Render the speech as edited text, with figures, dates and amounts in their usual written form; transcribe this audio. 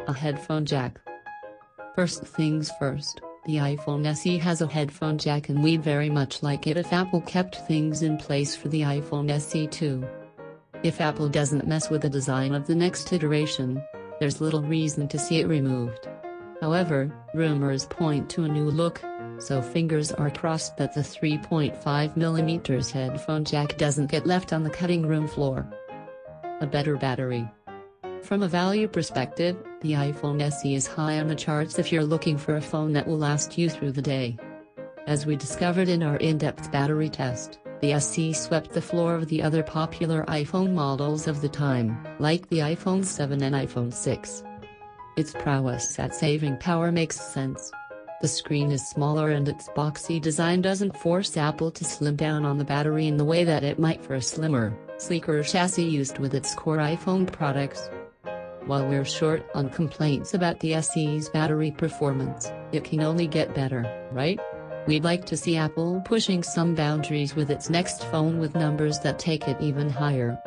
A headphone jack. First things first, the iPhone SE has a headphone jack, and we'd very much like it if Apple kept things in place for the iPhone SE too. If Apple doesn't mess with the design of the next iteration, there's little reason to see it removed. However, rumors point to a new look, so fingers are crossed that the 3.5mm headphone jack doesn't get left on the cutting room floor. A better battery. From a value perspective, the iPhone SE is high on the charts if you're looking for a phone that will last you through the day. As we discovered in our in-depth battery test, the SE swept the floor of the other popular iPhone models of the time, like the iPhone 7 and iPhone 6. Its prowess at saving power makes sense. The screen is smaller and its boxy design doesn't force Apple to slim down on the battery in the way that it might for a slimmer, sleeker chassis used with its core iPhone products. While we're short on complaints about the SE's battery performance, it can only get better, right? We'd like to see Apple pushing some boundaries with its next phone with numbers that take it even higher.